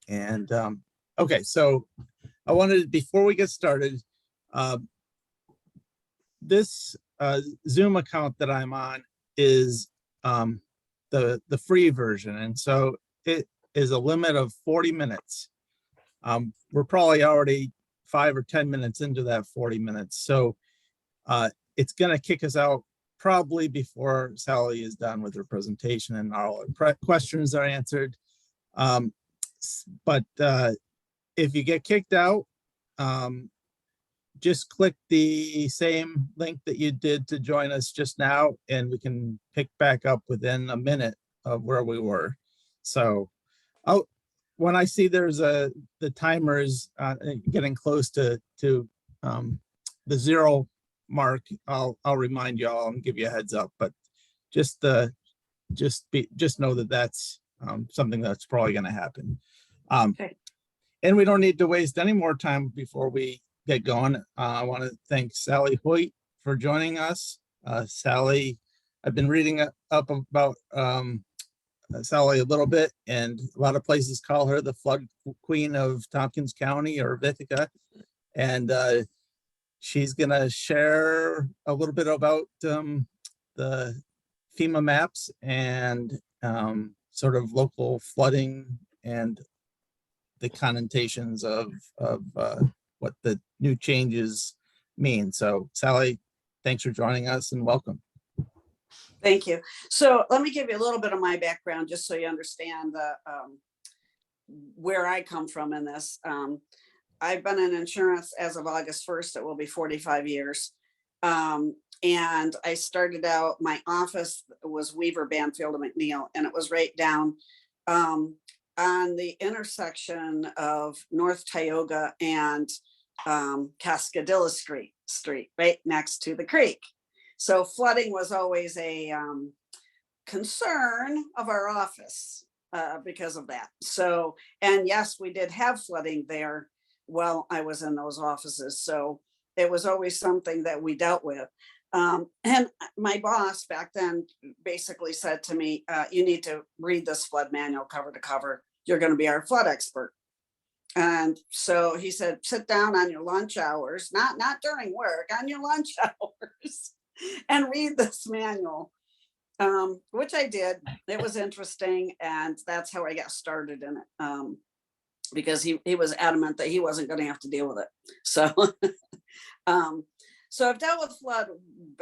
And okay, so I wanted, before we get started, uh, this Zoom account that I'm on is the free version, and so it is a limit of 40 minutes. We're probably already 5 or 10 minutes into that 40 minutes, so it's going to kick us out probably before Sally is done with her presentation and all our questions are answered. But if you get kicked out, just click the same link that you did to join us just now, and we can pick back up within a minute of where we were. So when I see there's the timer is getting close to the 0 mark, I'll remind you all and give you a heads up. But just know that that's something that's probably going to happen. Okay. And we don't need to waste any more time before we get going. I want to thank Sally Hoyt for joining us. Sally, I've been reading up about Sally a little bit, and a lot of places call her the flood queen of Tompkins County or Ithaca. And she's going to share a little bit about the FEMA maps and sort of local flooding and the connotations of what the new changes mean. So Sally, thanks for joining us and welcome. Thank you. So let me give you a little bit of my background just so you understand where I come from in this. I've been in insurance as of August 1st. It will be 45 years. And I started out, my office was Weaver, Banfield, and McNeil, and it was right down on the intersection of North Tioga and Cascadilla Street, right next to the creek. So flooding was always a concern of our office because of that. So, and yes, we did have flooding there while I was in those offices. So it was always something that we dealt with. And my boss back then basically said to me, you need to read this flood manual cover to cover. You're going to be our flood expert. And so he said, sit down on your lunch hours, not during work, on your lunch hours, and read this manual, which I did. It was interesting. And that's how I got started in it, because he was adamant that he wasn't going to have to deal with it. So, so I've dealt with flood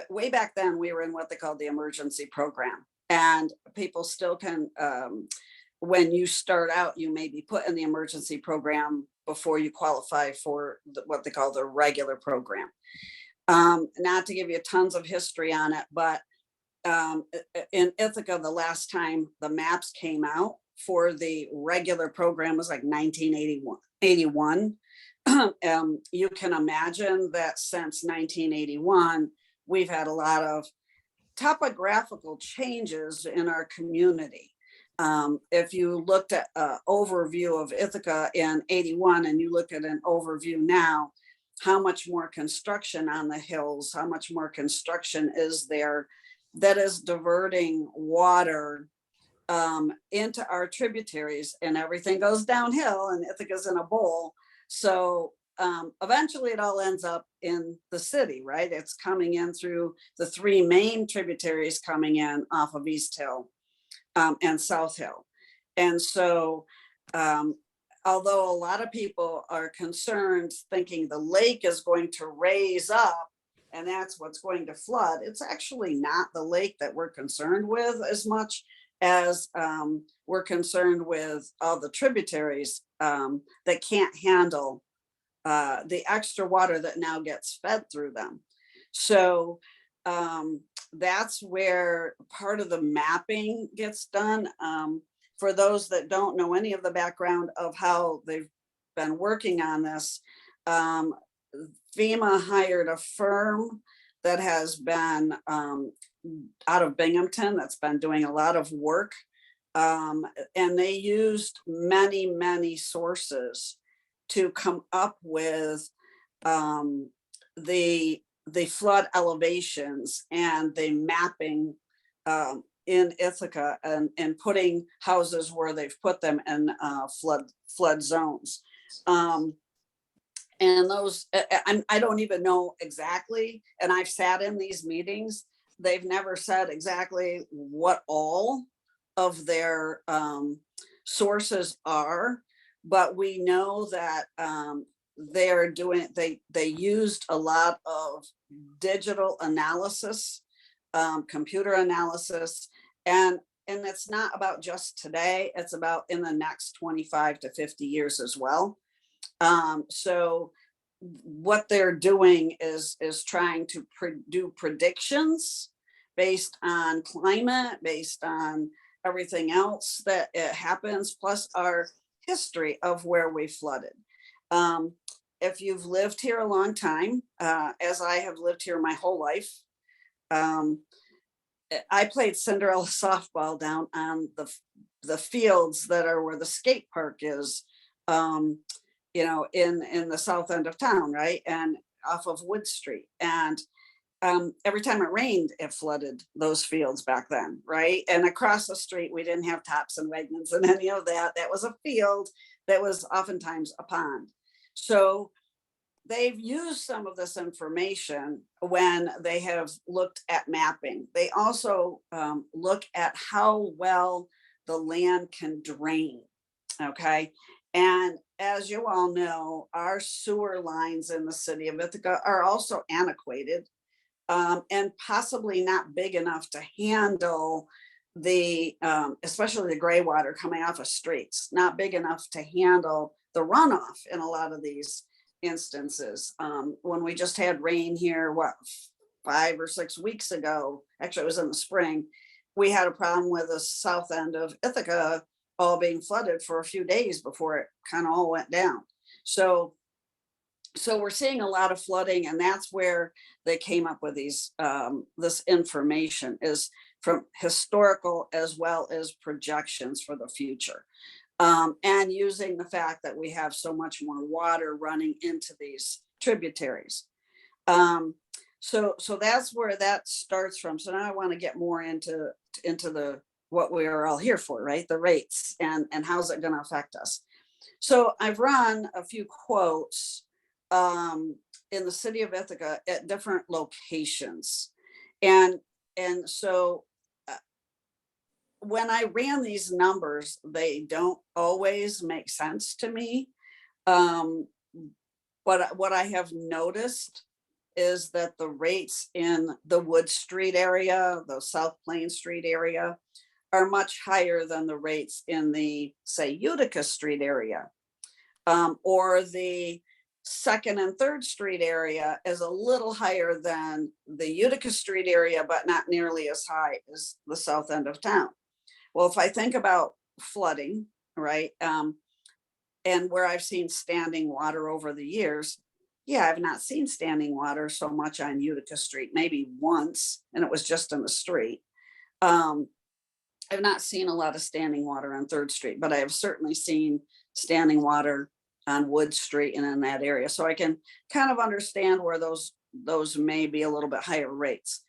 way back then. We were in what they called the emergency program, and people still can, when you start out, you may be put in the emergency program before you qualify for what they call the regular program. Not to give you tons of history on it, but in Ithaca, the last time the maps came out for the regular program was like 1981. You can imagine that since 1981, we've had a lot of topographical changes in our community. If you looked at an overview of Ithaca in 81 and you look at an overview now, how much more construction on the hills, how much more construction is there that is diverting water into our tributaries, and everything goes downhill and Ithaca's in a bowl. So eventually it all ends up in the city, right? It's coming in through the 3 main tributaries coming in off of East Hill and South Hill. And so although a lot of people are concerned thinking the lake is going to raise up and that's what's going to flood, it's actually not the lake that we're concerned with as much as we're concerned with all the tributaries that can't handle the extra water that now gets fed through them. So that's where part of the mapping gets done. For those that don't know any of the background of how they've been working on this, FEMA hired a firm that has been out of Binghamton that's been doing a lot of work. And they used many sources to come up with the flood elevations and the mapping in Ithaca and putting houses where they've put them in flood zones. And those, I don't even know exactly, and I've sat in these meetings, they've never said exactly what all of their sources are, but we know that they're doing, they used a lot of digital analysis, computer analysis, and it's not about just today, it's about in the next 25 to 50 years as well. So what they're doing is trying to do predictions based on climate, based on everything else that it happens, plus our history of where we flooded. If you've lived here a long time, as I have lived here my whole life, I played Cinderella softball down on the fields that are where the skate park is, you know, in the south end of town, right? And off of Wood Street. And every time it rained, it flooded those fields back then, right? And across the street, we didn't have Tops and Wegmans and any of that. That was a field that was oftentimes a pond. So they've used some of this information when they have looked at mapping. They also look at how well the land can drain, okay? And as you all know, our sewer lines in the city of Ithaca are also antiquated, and possibly not big enough to handle the, especially the gray water coming off of streets, not big enough to handle the runoff in a lot of these instances. When we just had rain here, what, 5 or 6 weeks ago, actually it was in the spring, we had a problem with the south end of Ithaca all being flooded for a few days before it kind of all went down. So we're seeing a lot of flooding, and that's where they came up with these this information is from historical as well as projections for the future, and using the fact that we have so much more water running into these tributaries. So that's where that starts from. So now I want to get more into the what we are all here for, right? The rates and how's it going to affect us. So I've run a few quotes in the city of Ithaca at different locations. And so when I ran these numbers, they don't always make sense to me. But what I have noticed is that the rates in the Wood Street area, the South Plain Street area, are much higher than the rates in the, say, Utica Street area, or the 2nd and 3rd Street area is a little higher than the Utica Street area, but not nearly as high as the south end of town. Well, if I think about flooding, right, and where I've seen standing water over the years, yeah, I've not seen standing water so much on Utica Street, maybe once, and it was just in the street. I've not seen a lot of standing water on 3rd Street, but I have certainly seen standing water on Wood Street and in that area. So I can kind of understand where those may be a little bit higher rates.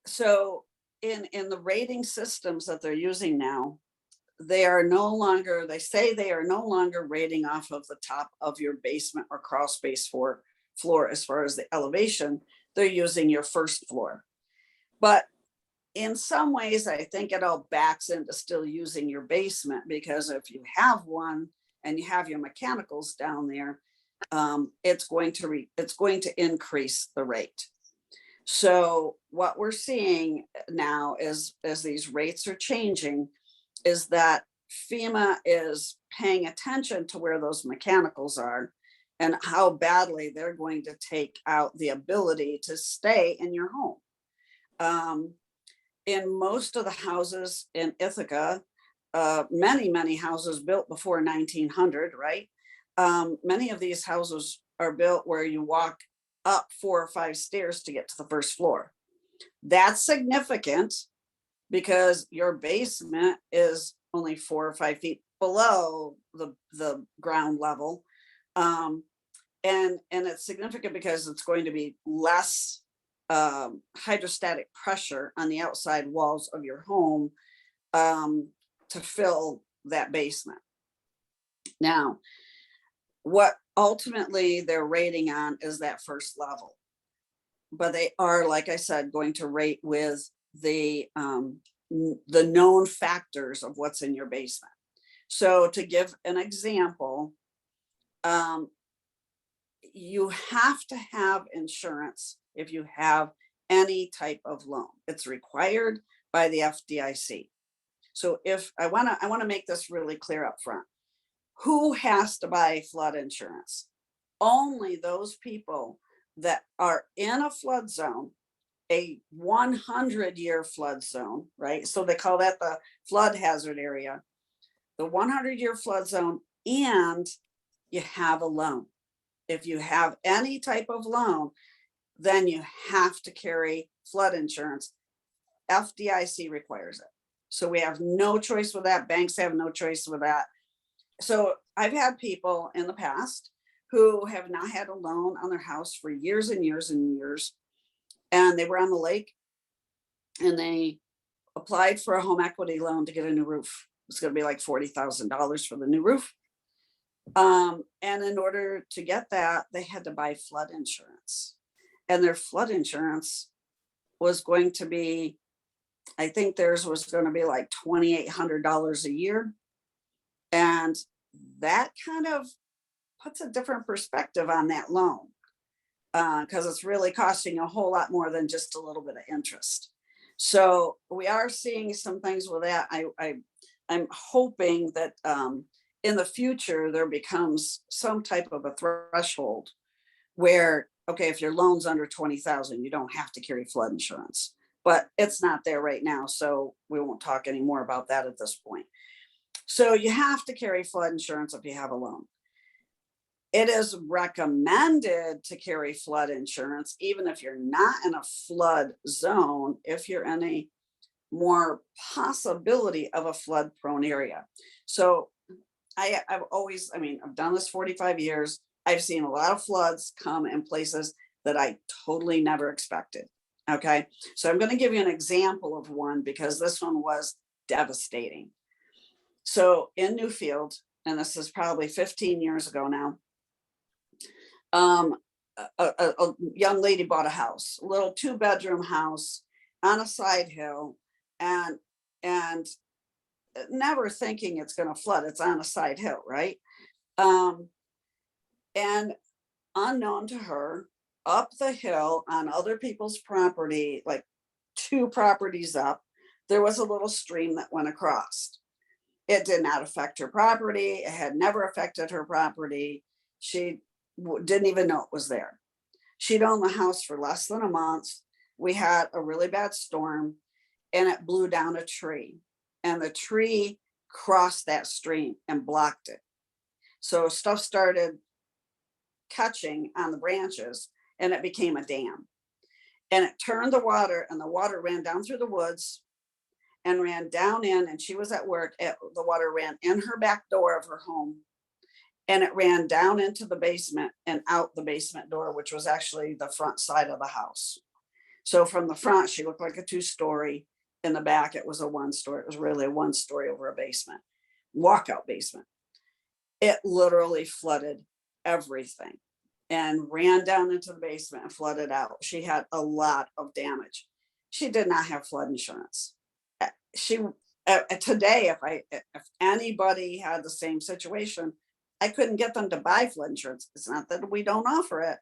So in the rating systems that they're using now, they are no longer, they say they are no longer rating off of the top of your basement or crawl space floor as far as the elevation. They're using your first floor. But in some ways, I think it all backs into still using your basement, because if you have one and you have your mechanicals down there, it's going to increase the rate. So what we're seeing now is, as these rates are changing, is that FEMA is paying attention to where those mechanicals are and how badly they're going to take out the ability to stay in your home. In most of the houses in Ithaca, many houses built before 1900, right? Many of these houses are built where you walk up 4 or 5 stairs to get to the first floor. That's significant because your basement is only 4 or 5 feet below the ground level. And it's significant because it's going to be less hydrostatic pressure on the outside walls of your home to fill that basement. Now, what ultimately they're rating on is that first level, but they are, like I said, going to rate with the known factors of what's in your basement. So to give an example, you have to have insurance if you have any type of loan. It's required by the FDIC. So if I want to make this really clear up front, who has to buy flood insurance? Only those people that are in a flood zone, a 100-year flood zone, right? So they call that the flood hazard area, the 100-year flood zone, and you have a loan. If you have any type of loan, then you have to carry flood insurance. FDIC requires it. So we have no choice with that. Banks have no choice with that. So I've had people in the past who have not had a loan on their house for years and years and years. And they were on the lake and they applied for a home equity loan to get a new roof. It's going to be like $40,000 for the new roof. And in order to get that, they had to buy flood insurance. And their flood insurance was going to be, I think theirs was going to be like $2,800 a year. And that kind of puts a different perspective on that loan, because it's really costing a whole lot more than just a little bit of interest. So we are seeing some things with that. I'm hoping that in the future there becomes some type of a threshold where, okay, if your loan's under 20,000, you don't have to carry flood insurance, but it's not there right now. So we won't talk anymore about that at this point. So you have to carry flood insurance if you have a loan. It is recommended to carry flood insurance, even if you're not in a flood zone, if you're in a more possibility of a flood prone area. So I've done this 45 years. I've seen a lot of floods come in places that I totally never expected. Okay. So I'm going to give you an example of one because this one was devastating. So in Newfield, and this is probably 15 years ago now, a young lady bought a house, a little 2-bedroom house on a side hill, and never thinking it's going to flood. It's on a side hill, right? And unknown to her, up the hill on other people's property, like 2 properties up, there was a little stream that went across. It did not affect her property. It had never affected her property. She didn't even know it was there. She'd owned the house for less than a month. We had a really bad storm and it blew down a tree, and the tree crossed that stream and blocked it. So stuff started catching on the branches and it became a dam, and it turned the water, and the water ran down through the woods and ran down in, and she was at work. The water ran in her back door of her home, and it ran down into the basement and out the basement door, which was actually the front side of the house. So from the front, she looked like a 2-story. In the back, it was a 1-story. It was really a 1-story over a basement, walkout basement. It literally flooded everything and ran down into the basement and flooded out. She had a lot of damage. She did not have flood insurance. Today, if anybody had the same situation, I couldn't get them to buy flood insurance. It's not that we don't offer it,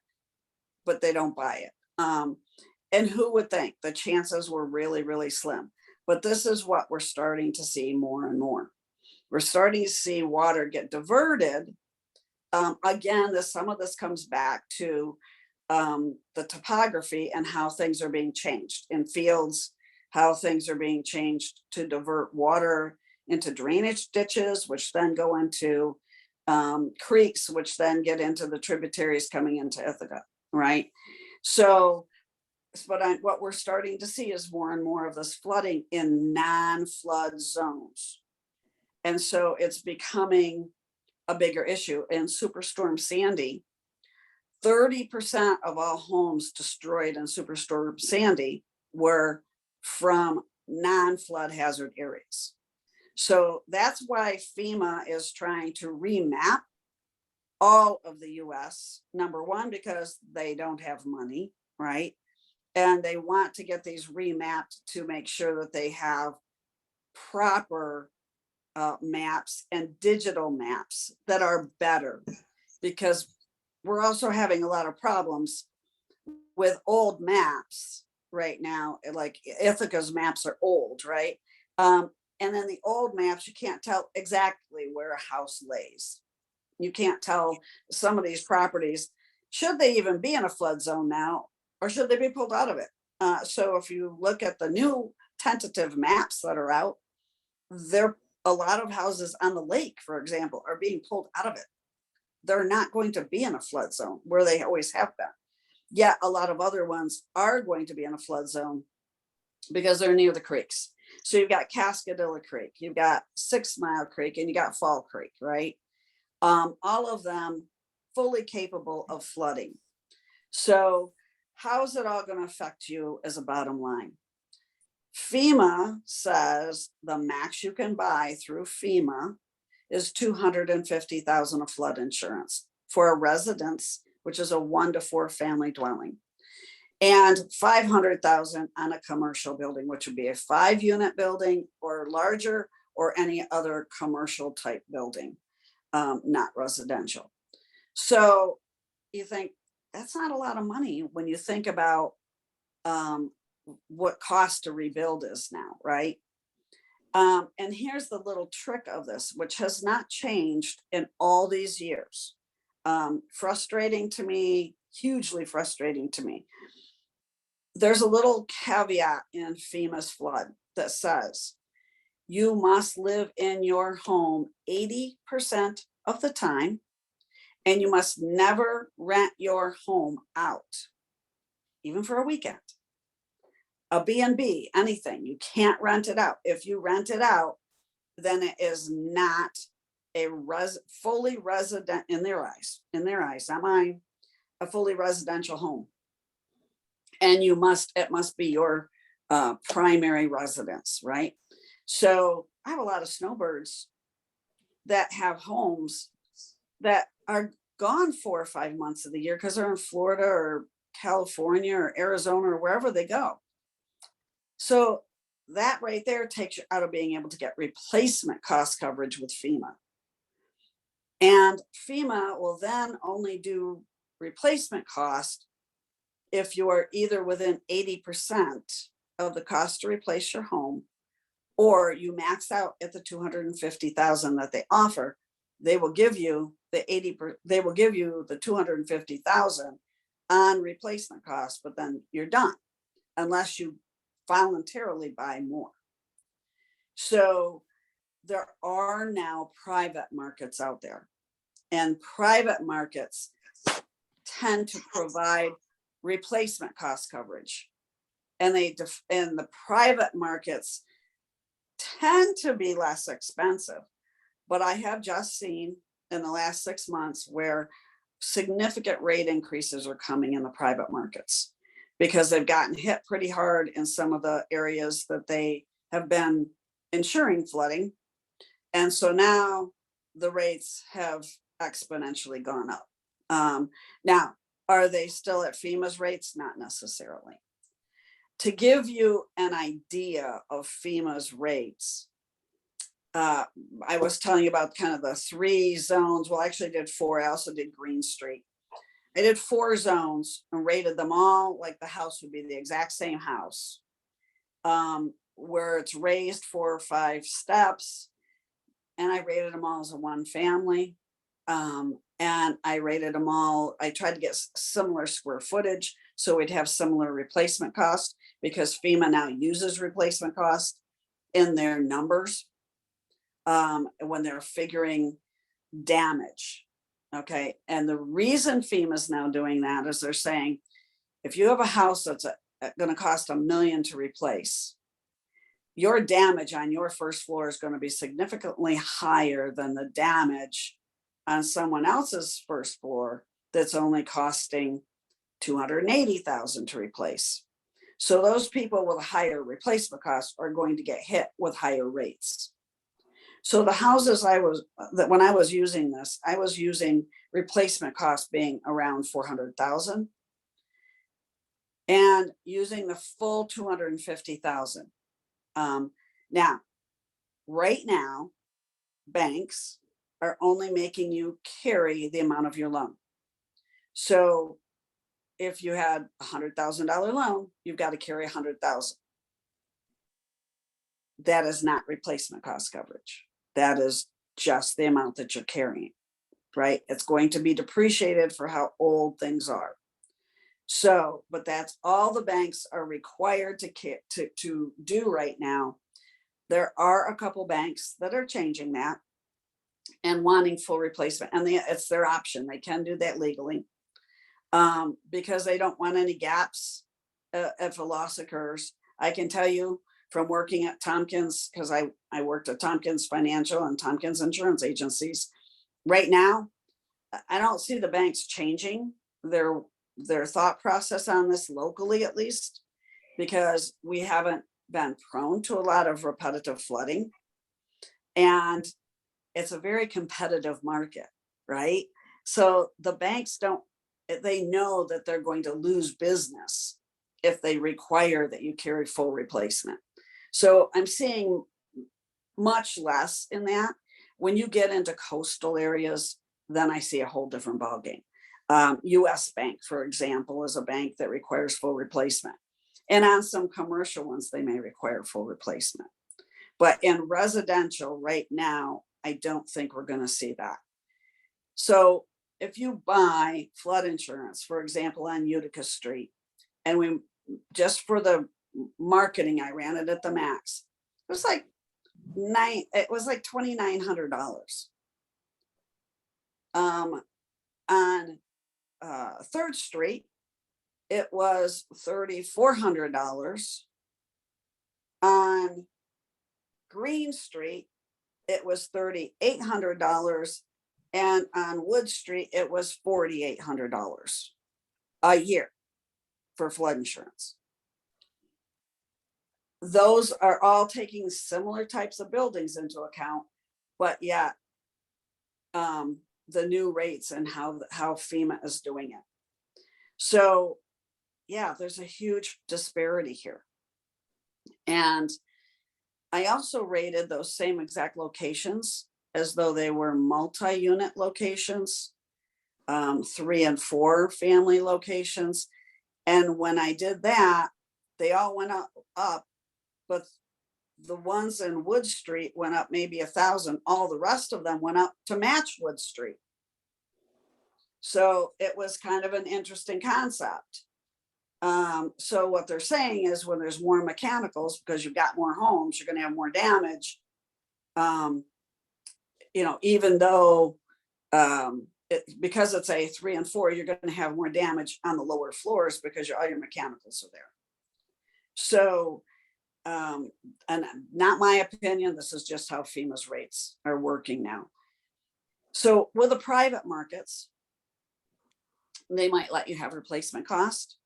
but they don't buy it. And who would think? The chances were really, really slim. But this is what we're starting to see more and more. We're starting to see water get diverted. Again, some of this comes back to the topography and how things are being changed in fields, how things are being changed to divert water into drainage ditches, which then go into creeks, which then get into the tributaries coming into Ithaca, right? So, what we're starting to see is more and more of this flooding in non-flood zones. And so it's becoming a bigger issue. And Superstorm Sandy 30% of all homes destroyed in Superstorm Sandy were from non-flood hazard areas. So that's why FEMA is trying to remap all of the US. Number one, because they don't have money, right? And they want to get these remapped to make sure that they have proper maps and digital maps that are better, because we're also having a lot of problems with old maps right now. Like Ithaca's maps are old, right? And then the old maps, you can't tell exactly where a house lays. You can't tell some of these properties, should they even be in a flood zone now, or should they be pulled out of it? So if you look at the new tentative maps that are out, there, a lot of houses on the lake, for example, are being pulled out of it. They're not going to be in a flood zone where they always have been. Yet a lot of other ones are going to be in a flood zone because they're near the creeks. So you've got Cascadilla Creek, you've got 6 Mile Creek, and you got Fall Creek, right? All of them fully capable of flooding. So how's it all going to affect you as a bottom line? FEMA says the max you can buy through FEMA is $250,000 of flood insurance for a residence, which is a 1 to 4 family dwelling, and $500,000 on a commercial building, which would be a 5-unit building or larger, or any other commercial type building, not residential. So you think that's not a lot of money when you think about what cost to rebuild is now, right? And here's the little trick of this, which has not changed in all these years. Frustrating to me, hugely frustrating to me. There's a little caveat in FEMA's flood that says you must live in your home 80% of the time, and you must never rent your home out, even for a weekend. A B&B, anything, you can't rent it out. If you rent it out, then it is not a fully resident, in their eyes, not mine, a fully residential home. And it must be your primary residence, right? So I have a lot of snowbirds that have homes that are gone 4 or 5 months of the year because they're in Florida or California or Arizona or wherever they go. So that right there takes you out of being able to get replacement cost coverage with FEMA. And FEMA will then only do replacement cost if you are either within 80% of the cost to replace your home, or you max out at the $250,000 that they offer. They will give you they will give you the $250,000 on replacement costs, but then you're done unless you voluntarily buy more. So there are now private markets out there, and private markets tend to provide replacement cost coverage, and the private markets tend to be less expensive. But I have just seen in the last 6 months where significant rate increases are coming in the private markets because they've gotten hit pretty hard in some of the areas that they have been insuring flooding. And so now the rates have exponentially gone up. Now, are they still at FEMA's rates? Not necessarily. To give you an idea of FEMA's rates, I was telling you about kind of the 3 zones. Well, actually I did 4. I also did Green Street. I did 4 zones and rated them all like the house would be the exact same house, where it's raised 4 or 5 steps. And I rated them all as a 1 family. And I rated them all, I tried to get similar square footage so we'd have similar replacement cost, because FEMA now uses replacement cost in their numbers when they're figuring damage. Okay. And the reason FEMA is now doing that is they're saying, if you have a house that's going to cost $1 million to replace, your damage on your first floor is going to be significantly higher than the damage on someone else's first floor that's only costing 280,000 to replace. So those people with a higher replacement cost are going to get hit with higher rates. So the houses that when I was using this, I was using replacement cost being around 400,000 and using the full 250,000. Now, right now, banks are only making you carry the amount of your loan. So if you had $100,000 loan, you've got to carry 100,000. That is not replacement cost coverage. That is just the amount that you're carrying, right? It's going to be depreciated for how old things are. So, but that's all the banks are required to do right now. There are a couple banks that are changing that and wanting full replacement, and it's their option. They can do that legally because they don't want any gaps if a loss occurs. I can tell you from working at Tompkins, because I worked at Tompkins Financial and Tompkins Insurance Agencies. Right now, I don't see the banks changing their thought process on this locally, at least, because we haven't been prone to a lot of repetitive flooding. And it's a very competitive market, right? So the banks they know that they're going to lose business if they require that you carry full replacement. So I'm seeing much less in that. When you get into coastal areas, then I see a whole different ballgame. US Bank, for example, is a bank that requires full replacement. And on some commercial ones, they may require full replacement. But in residential right now, I don't think we're going to see that. So if you buy flood insurance, for example, on Utica Street, and we just for the marketing, I ran it at the max. It was like $2,900. On 3rd Street, it was $3,400. On Green Street, it was $3,800. And on Wood Street, it was $4,800 a year for flood insurance. Those are all taking similar types of buildings into account, but yet the new rates and how FEMA is doing it. So yeah, there's a huge disparity here. And I also rated those same exact locations as though they were multi-unit locations, 3 and 4 family locations. And when I did that, they all went up, but the ones in Wood Street went up maybe 1,000. All the rest of them went up to match Wood Street. So it was kind of an interesting concept. So what they're saying is when there's more mechanicals, because you've got more homes, you're going to have more damage. Even though because it's a 3 and 4, you're going to have more damage on the lower floors because all your mechanicals are there. So, and not my opinion, this is just how FEMA's rates are working now. So with the private markets, they might let you have replacement cost,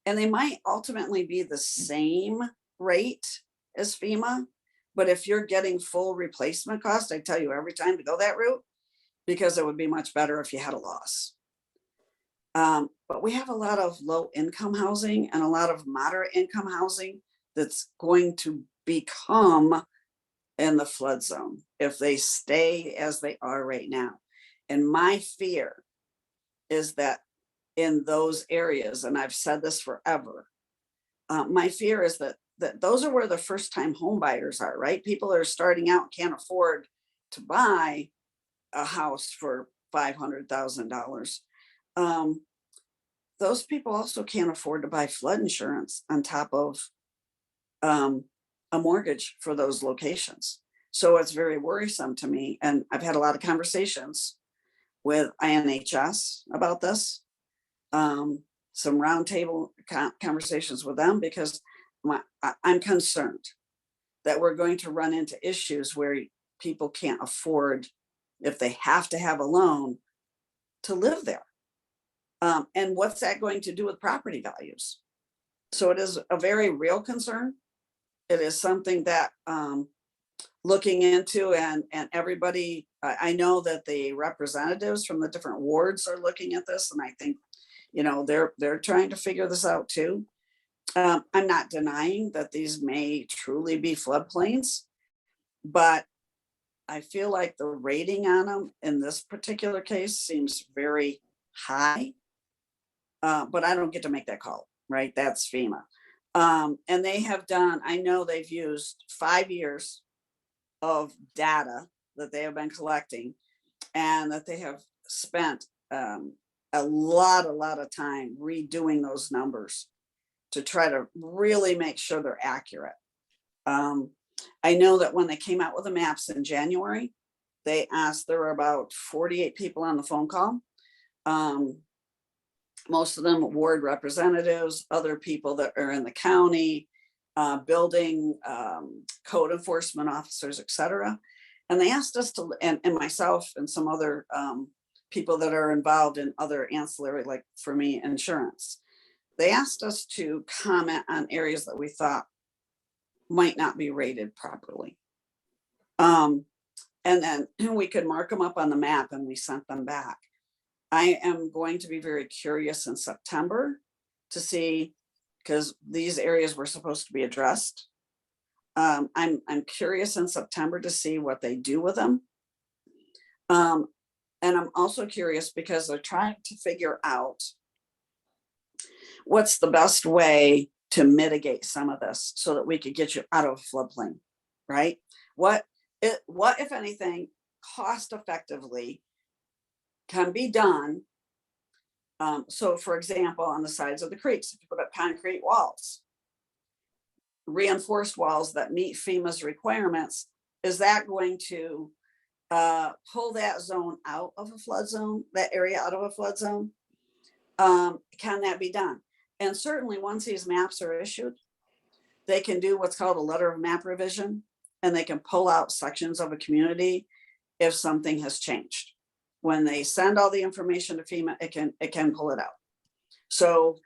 and they might ultimately be the same rate as FEMA. But if you're getting full replacement cost, I tell you every time to go that route, because it would be much better if you had a loss. But we have a lot of low income housing and a lot of moderate income housing that's going to become in the flood zone if they stay as they are right now. And my fear is that in those areas, and I've said this forever, my fear is that those are where the first time home buyers are, right? People are starting out, can't afford to buy a house for $500,000. Those people also can't afford to buy flood insurance on top of a mortgage for those locations. So it's very worrisome to me. And I've had a lot of conversations with INHS about this, some roundtable conversations with them, because I'm concerned that we're going to run into issues where people can't afford, if they have to have a loan, to live there. And what's that going to do with property values? So it is a very real concern. It is something that looking into, and everybody, I know that the representatives from the different wards are looking at this, and I think, you know, they're trying to figure this out too. I'm not denying that these may truly be floodplains, but I feel like the rating on them in this particular case seems very high. But I don't get to make that call, right? That's FEMA. And they have done, I know they've used 5 years of data that they have been collecting, and that they have spent a lot of time redoing those numbers to try to really make sure they're accurate. I know that when they came out with the maps in January, they asked, there were about 48 people on the phone call. Most of them ward representatives, other people that are in the county, building, code enforcement officers, et cetera. And they asked us to, and myself and some other people that are involved in other ancillary, like for me, insurance. They asked us to comment on areas that we thought might not be rated properly. And then we could mark them up on the map, and we sent them back. I am going to be very curious in September to see, because these areas were supposed to be addressed. I'm curious in September to see what they do with them. And I'm also curious because they're trying to figure out what's the best way to mitigate some of this so that we could get you out of a floodplain, right? What if anything, cost effectively can be done. So for example, on the sides of the creeks, if you put up concrete walls, reinforced walls that meet FEMA's requirements, is that going to pull that zone out of a flood zone, that area out of a flood zone? Can that be done? And certainly once these maps are issued, they can do what's called a letter of map revision, and they can pull out sections of a community if something has changed. When they send all the information to FEMA, it can pull it out. So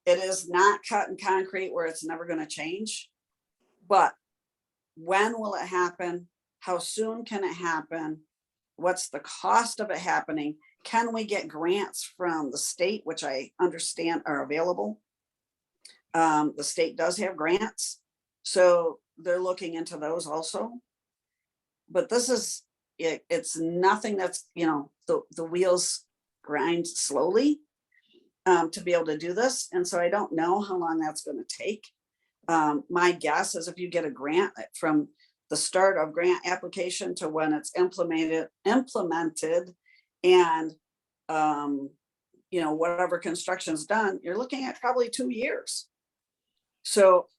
it is not cut in concrete where it's never going to change. But when will it happen? How soon can it happen? What's the cost of it happening? Can we get grants from the state, which I understand are available? The state does have grants, so they're looking into those also. But this is, it's nothing that's, you know, the wheels grind slowly to be able to do this. And so I don't know how long that's going to take. My guess is if you get a grant from the start of grant application to when it's implemented and you know, whatever construction's done, you're looking at probably 2 years. So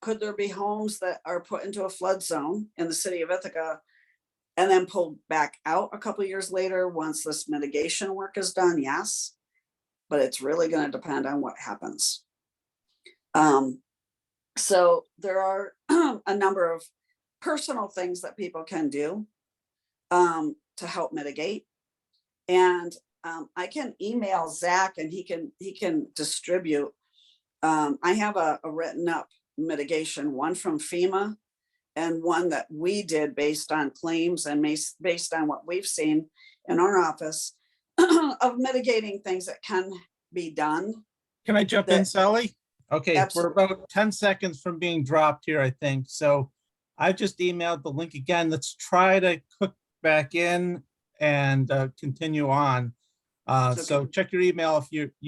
could there be homes that are put into a flood zone in the city of Ithaca and then pulled back out a couple of years later once this mitigation work is done? Yes, but it's really going to depend on what happens. So there are a number of personal things that people can do to help mitigate. And I can email Zach and he can distribute. I have a written up mitigation, one from FEMA and one that we did based on claims and based on what we've seen in our office of mitigating things that can be done. Can I jump in, Sally? Okay, Absolutely. we're about 10 seconds from being dropped here, I think. So I just emailed the link again. Let's try to click back in and continue on. So check your email if you